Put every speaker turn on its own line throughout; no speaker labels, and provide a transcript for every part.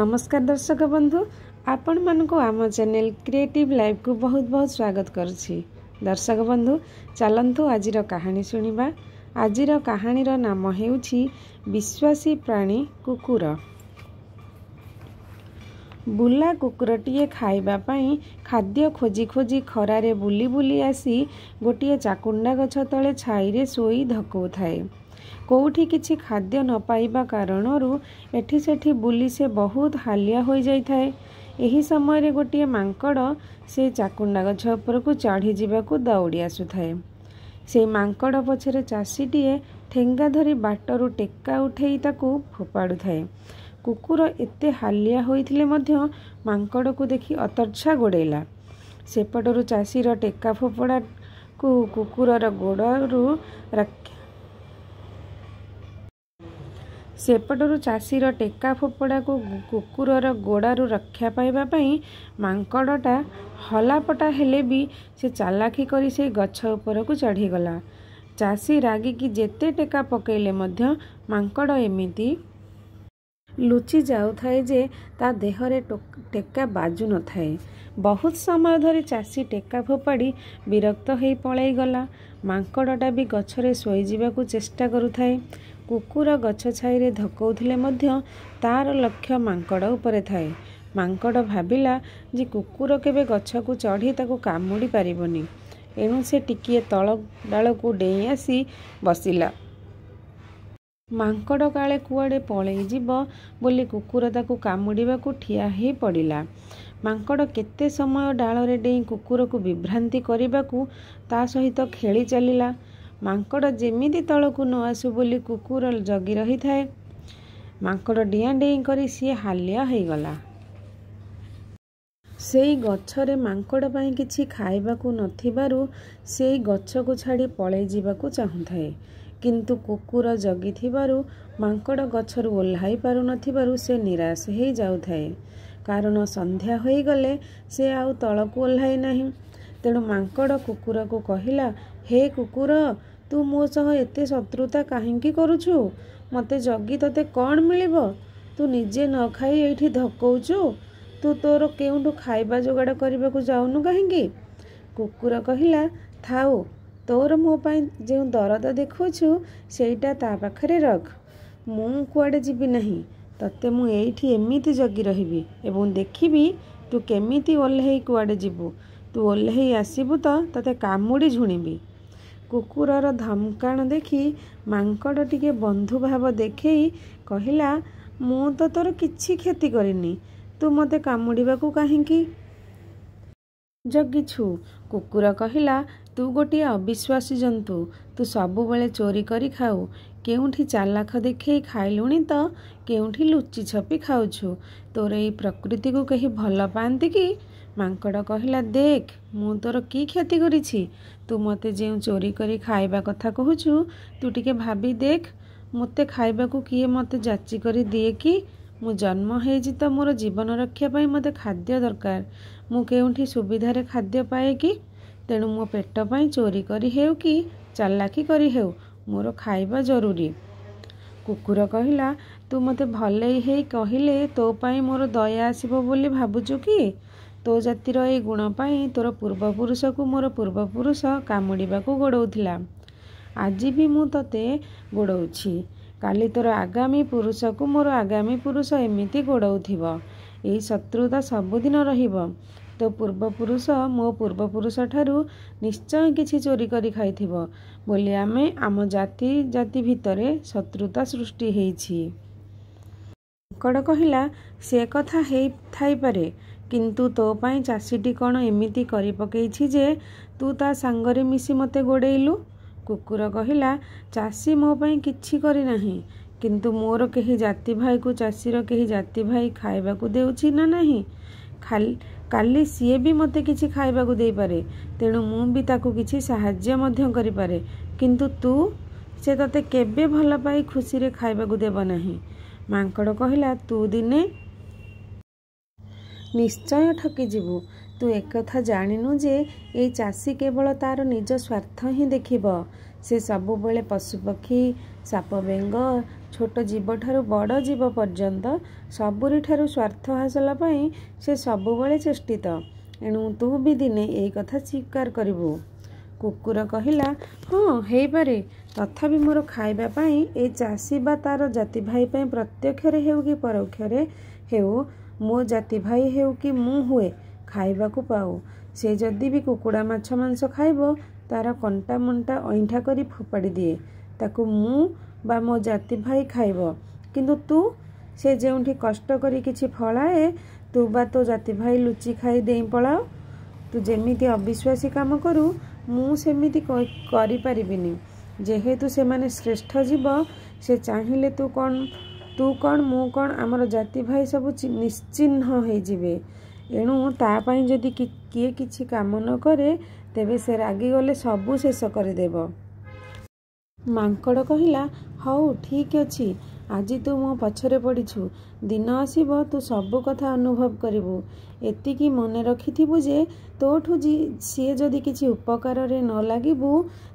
नमस्कार दर्शक बंधु, आपण मानक आम चैनल क्रिएटिव लाइफ को बहुत बहुत स्वागत करुछि। दर्शक बंधु चलंतु आजिर कहानी सुनिबा। आजिर कहानीर नाम हेउछि विश्वासी प्राणी कुकुर। बुला कुकुरटीए खाइबा पई खाद्य खोजी खोजी खरारे बुली बुली आसी गोटिए चाकुंडा गछ तले छाईरे सोई धकौथाए। कोउठी किछि खाद्य न पाइबा कारणरू एठी सेठी बुली से बहुत हालिया हो जाइथाए। एही समय रे गोटिए मांकड़ से चाकुंडा गछ उपरकू चढ़ी जिबाकू दौड़ी आसुथाए। से मांकड़ पछरे चाषीटीए ठेंगा धरी बाटरू टेक्का उठेई ताकू फोपाड़ुथाए। कुकुर एते हालिया होइथिले मध्य मांकड़ को देखि अतर्छा गोड़ेला। सेपटरू चाषीर टेक्का फोपड़ा को कुकुरर गोड़रू सेपटरू चाषीर टेक्का फोपड़ा को कुकुरर गोड़ारू रक्षा पाइबा पई मांकड़टा हलापटा हेले भी से चालाखी करी से गछ उपरकू चढ़ीगला। चाषी रागिकी जेते टेक्का पकेइले मध्य मांकड़ एमिति लुचि जाउथाए जे ता देहरे टेक्का बाजू न थाए। बहुत समय धरी चाषी टेक्का फोपाड़ी विरक्त होई पळाई गला। मांकड़टा भी गछरे सोई जिबाकू चेष्टा करुथाए। कुकुर गछ छाईरे धकौथिले मध्य तार लक्ष्य मांकड़ उपरे थाए। मांकड़ भाबिला जे कुकुर केबे गछकू चढ़ी ताकू कामुड़ी पारिबनी, एणु से टिकिए तଳ डालकू डेई आसी बसिला। मांकड़ काले कुआडे पळेई जीव बोली कुकुर ताकू कामुड़ीबाकू ठिया हेई पड़िला। मांकड़ केते समय डालरे डेई कुकुर को विभ्रांति करिबाकू ता सहित खेली चलिला। मांकड़ जेमिति तळकू न आसु बोली कुकुर जगी रही थाए। मांकड़ डियां डेई करी सिए हालिया हेई गला। सेई गछरे मांकड़ पई किछि खाइबाकू नथिबारु सेई गछकू छाड़ी पळेई जिबाकू चाहुथाए, किंतु कुकुर जगी थिबारु मांकड़ गछरु ओल्हाई पारु नथिबारु से निराश हेई जाउथाए। कारण संध्या होई गले से आउ तळकू ओल्हाई नाही। तेणु मांकड़ कुकुर को कहिला, हे कुकुर, तू मो सह एते शत्रुता काहेंकी करुछु? मते जगी तते कौन मिलिबो? तू निजे न खाई एठी धकौचु। तू तोर केउंठु खाइबा जोगाड़ करबाकू जाउनु काहेंकी? कुकुर कहिला, थाउ, तोर मो पई जे दरद देखौछु सेईटा ता पाखरे रख। मु कुआडे जीवी नाही। तते मु एठी एमिति जगी रहिबी एवं देखिबी तू केमिति ओल्हेई कुआडे जीवु। तू ओल्हेई आसीबु तो तते कामुड़ी झुणीबी। कुकुरर धमकाण देखी मांकड़ टिके बंधु भाव देखेई कहिला, मु तो तोर किछि क्षति करिनी, तू मते कामुड़ीबाकू काहेंकी जगिछु? कुकुर कहिला, तू गोटिए अविश्वासी जंतु। तू सबु बेले चोरी करी खाऊ। केउठी चालाख देखेई खाइलुणी तो केउठी लुचि छपी खाउछु। तोर एई प्रकृति को कही भल पांती कि? मांकड़ कहिला, देख, मु तोर की क्षति करिछि? तू मते जे चोरी करी खाइबा कथा कहूछु, तू टिके भाबी देख, मते खाइबाकू किए मते जाची करी दिए कि? मु जन्म हेइछि तो मोर जीवन रक्षा पाई मते खाद्य दरकार। मु केउठी सुविधारे खाद्य पाए कि? तेणु मो पेट पाई चोरी करी हेउ कि चालाकी करी हेउ, मोर खाइबा जरूरी। कुकुर कहिला, तू मते भले हेई कहिले तो पाई मोर दया आसीबो बोली भाबुचु कि? तो जातिर ए गुण पाई तोर पूर्वपुरुष को मोर पूर्वपुरुष कामुड़ीबाकू गोड़ौथिला। आजि भी मु तते गोड़ौछि, काली तोर आगामी पुरुष को मोर आगामी पुरुष एमिति गोड़ौथिबो। एई शत्रुता सबुदिन रहिबो। तो पूर्वपुरुष मो पूर्वपुरुष ठारू निश्चय किछि चोरी करी खाइथिबो बोली आमे आम जाति जाति भितरे शत्रुता सृष्टि हेइछि। मांकड़ कहिला, से कथा हेई थाई पारे, किंतु तो पाई चाषीटी कौन एमिति करी पकेइछि जे तू ता सांगरे मिसी मते गोड़ेइलु? कुकुर कहिला, चाषी मो पाई किछि करी नाही, किंतु मोर केही जाति भाई को चाषीर केही जाति भाई खाइबाकू देउछि ना नाही? काली सीए भी मते किछि खाइबाकू देई पारे, तेणु मु भी ताकू किछि साहाय्य मध्य करि पारे, किंतु तू, से तते केबे भल पाई खुशी रे खाइबाकू देबो नाही। मांकड़ कहिला, तू दिने निश्चय ठकी जीवु। तू एक कथा जानिनु जे ए चाषी केवल तार निज स्वार्थ ही देखिब। से सबु बेले पशुपक्षी, साप बेंग, ଛୋଟ ଜୀବଠାରୁ ବଡ଼ ଜୀବ ପର୍ଯ୍ୟନ୍ତ ସବୁରିଠାରୁ ସ୍ୱାର୍ଥ ହାସଲ ପାଇଁ ସେ ସବୁବେଳେ ଚେଷ୍ଟିତ। ଏଣୁ ତୁ ବି ଦିନେ ଏଇ କଥା ସ୍ୱୀକାର କରିବୁ। କୁକୁର କହିଲା, ହଁ ହେଇପାରେ, ତଥାପି ମୋର ଖାଇବା ପାଇଁ ଏ ଚାଷୀ ବା ତା'ର ଜାତି ଭାଇ ପାଇଁ ପ୍ରତ୍ୟକ୍ଷରେ ହେଉ କି ପରୋକ୍ଷରେ ହେଉ, ମୋ ଜାତି ଭାଇ ହେଉ କି ମୁଁ ହୁଏ, ଖାଇବାକୁ ପାଉ। ସେ ଯଦି ବି କୁକୁଡ଼ା ମାଛ ମାଂସ ଖାଇବ, ତା'ର କଣ୍ଟା ମଣ୍ଟା ଅଇଁଠା କରି ଫୋପାଡ଼ି ଦିଏ। ତାକୁ ମୁଁ ବା ମୋ ଜାତି ଭାଇ ଖାଇବ। କିନ୍ତୁ ତୁ, ସେ ଯେଉଁଠି କଷ୍ଟ କରି କିଛି ଫଳାଏ, ତୁ ବା ତୋ ଜାତି ଭାଇ ଲୁଚି ଖାଇ ଡେଇଁ ପଳାଅ। ତୁ ଯେମିତି ଅବିଶ୍ୱାସୀ କାମ କରୁ, ମୁଁ ସେମିତି କରିପାରିବିନି। ଯେହେତୁ ସେମାନେ ଶ୍ରେଷ୍ଠ ଜୀବ, ସେ ଚାହିଁଲେ ତୁ କ'ଣ ମୁଁ କ'ଣ ଆମର ଜାତି ଭାଇ ସବୁ ନିଶ୍ଚିହ୍ନ ହେଇଯିବେ। ଏଣୁ ତା ପାଇଁ ଯଦି କିଏ କିଛି କାମ ନ କରେ, ତେବେ ସେ ରାଗିଗଲେ ସବୁ ଶେଷ କରିଦେବ। ମାଙ୍କଡ଼ କହିଲା, ହଉ ଠିକ୍ ଅଛି, ଆଜି ତୁ ମୋ ପଛରେ ପଡ଼ିଛୁ। ଦିନ ଆସିବ ତୁ ସବୁ କଥା ଅନୁଭବ କରିବୁ। ଏତିକି ମନେ ରଖିଥିବୁ ଯେ ତୋଠୁ ସିଏ ଯଦି କିଛି ଉପକାରରେ ନ ଲାଗିବୁ,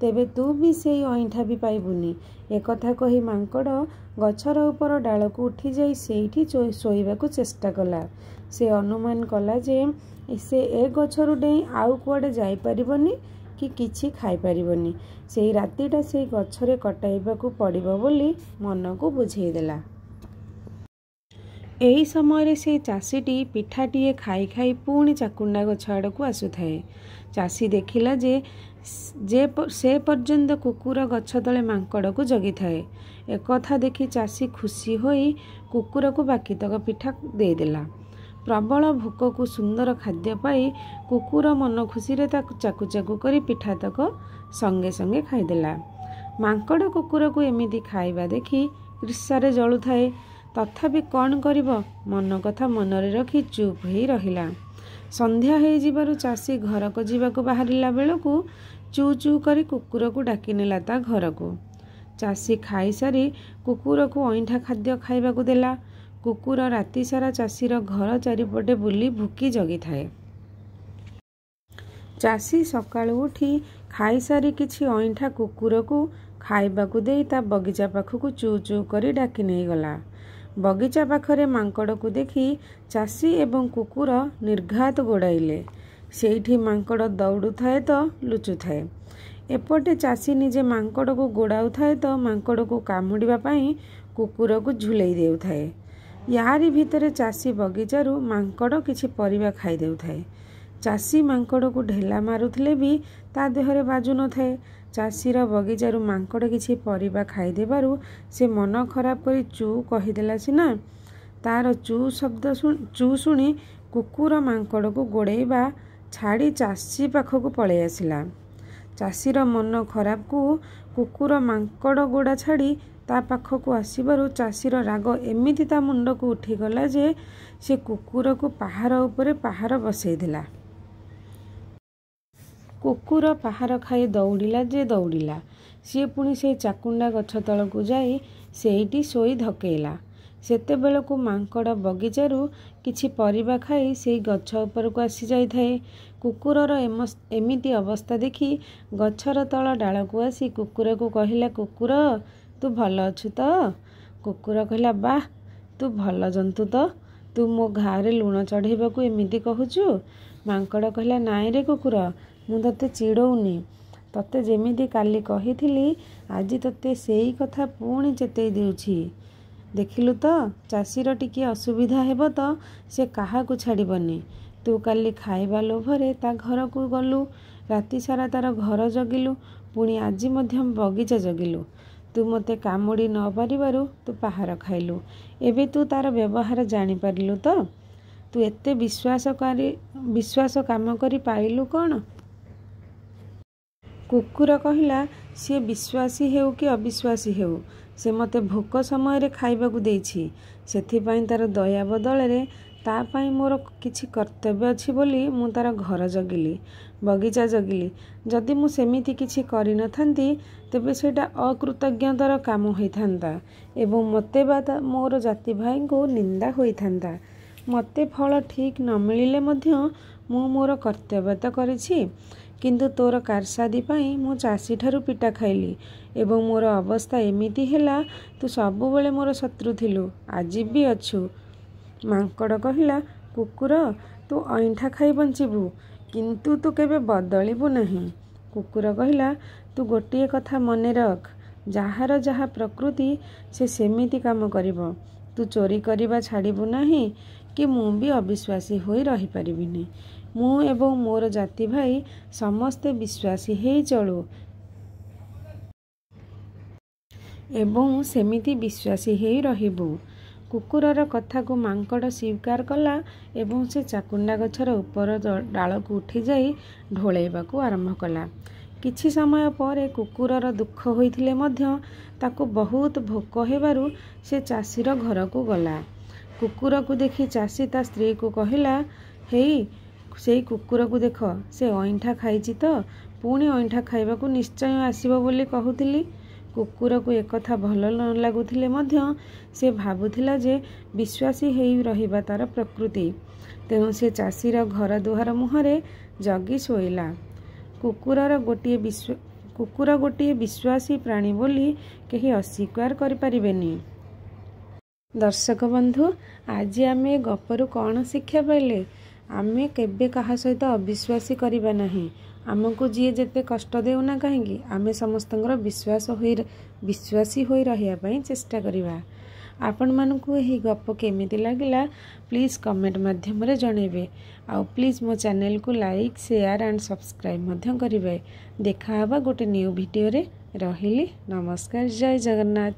ତେବେ ତୁ ବି ସେଇ ଅଇଁଠା ବି ପାଇବୁନି। ଏକଥା କହି ମାଙ୍କଡ଼ ଗଛର ଉପର ଡାଳକୁ ଉଠିଯାଇ ସେଇଠି ଶୋଇବାକୁ ଚେଷ୍ଟା କଲା। ସେ ଅନୁମାନ କଲା ଯେ ସେ ଏ ଗଛରୁ ଡେଇଁ ଆଉ କୁଆଡ଼େ ଯାଇପାରିବନି କି କିଛି ଖାଇପାରିବନି। ସେଇ ରାତିଟା ସେଇ ଗଛରେ କଟାଇବାକୁ ପଡ଼ିବ ବୋଲି ମନକୁ ବୁଝେଇଦେଲା। ଏହି ସମୟରେ ସେ ଚାଷୀଟି ପିଠାଟିଏ ଖାଇ ଖାଇ ପୁଣି ଚାକୁଣ୍ଡା ଗଛ ଆଡ଼କୁ ଆସୁଥାଏ। ଚାଷୀ ଦେଖିଲା ଯେ ସେ ପର୍ଯ୍ୟନ୍ତ କୁକୁର ଗଛ ତଳେ ମାଙ୍କଡ଼କୁ ଜଗିଥାଏ। ଏକଥା ଦେଖି ଚାଷୀ ଖୁସି ହୋଇ କୁକୁରକୁ ବାକିତକ ପିଠା ଦେଇଦେଲା। ପ୍ରବଳ ଭୋକକୁ ସୁନ୍ଦର ଖାଦ୍ୟ ପାଇ କୁକୁର ମନ ଖୁସିରେ ତାକୁ ଚାକୁ ଚାକୁ କରି ପିଠାତକ ସଙ୍ଗେ ସଙ୍ଗେ ଖାଇଦେଲା। ମାଙ୍କଡ଼ କୁକୁରକୁ ଏମିତି ଖାଇବା ଦେଖି ଈର୍ଷାରେ ଜଳୁଥାଏ। ତଥାପି କ'ଣ କରିବ, ମନ କଥା ମନରେ ରଖି ଚୁପ୍ ହେଇ ରହିଲା। ସନ୍ଧ୍ୟା ହେଇଯିବାରୁ ଚାଷୀ ଘରକୁ ଯିବାକୁ ବାହାରିଲା ବେଳକୁ ଚୁ ଚୁ କରି କୁକୁରକୁ ଡାକିନେଲା ତା ଘରକୁ। ଚାଷୀ ଖାଇସାରି କୁକୁରକୁ ଅଇଁଠା ଖାଦ୍ୟ ଖାଇବାକୁ ଦେଲା। କୁକୁର ରାତିସାରା ଚାଷୀର ଘର ଚାରିପଟେ ବୁଲି ଭୁକି ଜଗିଥାଏ। ଚାଷୀ ସକାଳୁ ଉଠି ଖାଇସାରି କିଛି ଅଇଁଠା କୁକୁରକୁ ଖାଇବାକୁ ଦେଇ ତା ବଗିଚା ପାଖକୁ ଚୁ ଚୁ କରି ଡାକି ନେଇଗଲା। ବଗିଚା ପାଖରେ ମାଙ୍କଡ଼କୁ ଦେଖି ଚାଷୀ ଏବଂ କୁକୁର ନିର୍ଘାତ ଗୋଡ଼ାଇଲେ। ସେଇଠି ମାଙ୍କଡ଼ ଦୌଡ଼ୁଥାଏ ତ ଲୁଚୁଥାଏ। ଏପଟେ ଚାଷୀ ନିଜେ ମାଙ୍କଡ଼କୁ ଗୋଡ଼ାଉଥାଏ ତ ମାଙ୍କଡ଼କୁ କାମୁଡ଼ିବା ପାଇଁ କୁକୁରକୁ ଝୁଲେଇ ଦେଉଥାଏ। ୟାରି ଭିତରେ ଚାଷୀ ବଗିଚାରୁ ମାଙ୍କଡ଼ କିଛି ପରିବା ଖାଇ ଦେଉଥାଏ। ଚାଷୀ ମାଙ୍କଡ଼କୁ ଢେଲା ମାରୁଥିଲେ ବି ତା ଦେହରେ ବାଜୁନଥାଏ। ଚାଷୀର ବଗିଚାରୁ ମାଙ୍କଡ଼ କିଛି ପରିବା ଖାଇଦେବାରୁ ସେ ମନ ଖରାପ କରି ଚୁ କହିଦେଲା ସିନା, ତାର ଚୁ ଶୁଣି କୁକୁର ମାଙ୍କଡ଼କୁ ଗୋଡ଼େଇବା ଛାଡ଼ି ଚାଷୀ ପାଖକୁ ପଳେଇ ଆସିଲା। ଚାଷୀର ମନ ଖରାପକୁ କୁକୁର ମାଙ୍କଡ଼ ଗୋଡ଼ା ଛାଡ଼ି ତା ପାଖକୁ ଆସିବାରୁ ଚାଷୀର ରାଗ ଏମିତି ତା ମୁଣ୍ଡକୁ ଉଠିଗଲା ଯେ ସେ କୁକୁରକୁ ପାହାର ଉପରେ ପାହାର ବସେଇଦେଲା। କୁକୁର ପାହାର ଖାଇ ଦୌଡ଼ିଲା ଯେ ଦୌଡ଼ିଲା। ସିଏ ପୁଣି ସେଇ ଚାକୁଣ୍ଡା ଗଛ ତଳକୁ ଯାଇ ସେଇଠି ଶୋଇ ଧକେଇଲା। ସେତେବେଳକୁ ମାଙ୍କଡ଼ ବଗିଚାରୁ କିଛି ପରିବା ଖାଇ ସେଇ ଗଛ ଉପରକୁ ଆସି ଯାଇଥାଏ। କୁକୁରର ଏମିତି ଅବସ୍ଥା ଦେଖି ଗଛର ତଳ ଡାଳକୁ ଆସି କୁକୁରକୁ କହିଲା, କୁକୁର, ତୁ ଭଲ ଅଛୁ ତ? କୁକୁର କହିଲା, ବାଃ, ତୁ ଭଲ ଜନ୍ତୁ ତ, ତୁ ମୋ ଘାରେ ଲୁଣ ଚଢ଼େଇବାକୁ ଏମିତି କହୁଛୁ? ମାଙ୍କଡ଼ କହିଲା, ନାଇଁ ରେ କୁକୁର, ମୁଁ ତତେ ଚିଡ଼ଉନି। ତତେ ଯେମିତି କାଲି କହିଥିଲି, ଆଜି ତତେ ସେଇ କଥା ପୁଣି ଚେତେଇ ଦେଉଛି। ଦେଖିଲୁ ତ, ଚାଷୀର ଟିକିଏ ଅସୁବିଧା ହେବ ତ ସେ କାହାକୁ ଛାଡ଼ିବନି। ତୁ କାଲି ଖାଇବା ଲୋଭରେ ତା ଘରକୁ ଗଲୁ, ରାତିସାରା ତାର ଘର ଜଗିଲୁ, ପୁଣି ଆଜି ମଧ୍ୟ ବଗିଚା ଜଗିଲୁ। ତୁ ମୋତେ କାମୁଡ଼ି ନ ପାରିବାରୁ ତୁ ପାହାର ଖାଇଲୁ। ଏବେ ତୁ ତାର ବ୍ୟବହାର ଜାଣିପାରିଲୁ ତ? ତୁ ଏତେ ବିଶ୍ୱାସ କାମ କରି ପାଇଲୁ କ'ଣ? କୁକୁର କହିଲା, ସିଏ ବିଶ୍ୱାସୀ ହେଉ କି ଅବିଶ୍ୱାସୀ ହେଉ, ସେ ମୋତେ ଭୋକ ସମୟରେ ଖାଇବାକୁ ଦେଇଛି। ସେଥିପାଇଁ ତାର ଦୟା ବଦଳରେ ତା ପାଇଁ ମୋର କିଛି କର୍ତ୍ତବ୍ୟ ଅଛି ବୋଲି ମୁଁ ତାର ଘର ଜଗିଲି, ବଗିଚା ଜଗିଲି। ଯଦି ମୁଁ ସେମିତି କିଛି କରିନଥାନ୍ତି, ତେବେ ସେଇଟା ଅକୃତଜ୍ଞତାର କାମ ହୋଇଥାନ୍ତା ଏବଂ ମୋତେ ବା ମୋର ଜାତି ଭାଇଙ୍କୁ ନିନ୍ଦା ହୋଇଥାନ୍ତା। ମୋତେ ଫଳ ଠିକ୍ ନ ମିଳିଲେ ମଧ୍ୟ ମୁଁ ମୋର କର୍ତ୍ତବ୍ୟ ତ କରିଛି। କିନ୍ତୁ ତୋର କାରସାଦି ପାଇଁ ମୁଁ ଚାଷୀଠାରୁ ପିଟା ଖାଇଲି ଏବଂ ମୋର ଅବସ୍ଥା ଏମିତି ହେଲା। ତୁ ସବୁବେଳେ ମୋର ଶତ୍ରୁ ଥିଲୁ, ଆଜି ବି ଅଛୁ। ମାଙ୍କଡ଼ କହିଲା, କୁକୁର, ତୁ ଅଇଁଠା ଖାଇ ବଞ୍ଚିବୁ, କିନ୍ତୁ ତୁ କେବେ ବଦଳିବୁ ନାହିଁ। କୁକୁର କହିଲା, ତୁ ଗୋଟିଏ କଥା ମନେ ରଖ, ଯାହାର ଯାହା ପ୍ରକୃତି ସେ ସେମିତି କାମ କରିବ। ତୁ ଚୋରି କରିବା ଛାଡ଼ିବୁ ନାହିଁ କି ମୁଁ ବି ଅବିଶ୍ୱାସୀ ହୋଇ ରହିପାରିବିନି। ମୁଁ ଏବଂ ମୋର ଜାତି ଭାଇ ସମସ୍ତେ ବିଶ୍ୱାସୀ ହେଇ ଚଳୁ ଏବଂ ସେମିତି ବିଶ୍ୱାସୀ ହେଇ ରହିବୁ। କୁକୁରର କଥାକୁ ମାଙ୍କଡ଼ ସ୍ୱୀକାର କଲା ଏବଂ ସେ ଚାକୁଣ୍ଡା ଗଛର ଉପର ଡାଳକୁ ଉଠିଯାଇ ଢୋଳେଇବାକୁ ଆରମ୍ଭ କଲା। କିଛି ସମୟ ପରେ କୁକୁରର ଦୁଃଖ ହୋଇଥିଲେ ମଧ୍ୟ ତାକୁ ବହୁତ ଭୋକ ହେବାରୁ ସେ ଚାଷୀର ଘରକୁ ଗଲା। କୁକୁରକୁ ଦେଖି ଚାଷୀ ତା ସ୍ତ୍ରୀକୁ କହିଲା, ହେଇ, ସେଇ କୁକୁରକୁ ଦେଖ, ସେ ଅଇଁଠା ଖାଇଛି ତ, ପୁଣି ଅଇଁଠା ଖାଇବାକୁ ନିଶ୍ଚୟ ଆସିବ ବୋଲି କହୁଥିଲି। କୁକୁରକୁ ଏକଥା ଭଲ ନ ଲାଗୁଥିଲେ ମଧ୍ୟ ସେ ଭାବୁଥିଲା ଯେ ବିଶ୍ୱାସୀ ହେଇ ରହିବା ତାର ପ୍ରକୃତି। ତେଣୁ ସେ ଚାଷୀର ଘର ଦୁଆର ମୁହଁରେ ଜଗି ଶୋଇଲା। କୁକୁର ଗୋଟିଏ ବିଶ୍ୱାସୀ ପ୍ରାଣୀ ବୋଲି କେହି ଅସ୍ୱୀକାର କରିପାରିବେନି। ଦର୍ଶକ ବନ୍ଧୁ, ଆଜି ଆମେ ଏ ଗପରୁ କ'ଣ ଶିକ୍ଷା ପାଇଲେ? ଆମେ କେବେ କାହା ସହିତ ଅବିଶ୍ୱାସୀ କରିବା ନାହିଁ। ଆମକୁ ଯିଏ ଯେତେ କଷ୍ଟ ଦେଉନା କାହିଁକି, ଆମେ ସମସ୍ତଙ୍କର ବିଶ୍ୱାସୀ ହୋଇ ରହିବା ପାଇଁ ଚେଷ୍ଟା କରିବା। ଆପଣମାନଙ୍କୁ ଏହି ଗପ କେମିତି ଲାଗିଲା ପ୍ଲିଜ୍ କମେଣ୍ଟ ମାଧ୍ୟମରେ ଜଣାଇବେ। ଆଉ ପ୍ଲିଜ୍ ମୋ ଚ୍ୟାନେଲକୁ ଲାଇକ୍, ସେୟାର ଆଣ୍ଡ ସବସ୍କ୍ରାଇବ୍ ମଧ୍ୟ କରିବେ। ଦେଖା ହେବା ଗୋଟେ ନ୍ୟୁ ଭିଡ଼ିଓରେ। ରହିଲି, ନମସ୍କାର, ଜୟ ଜଗନ୍ନାଥ।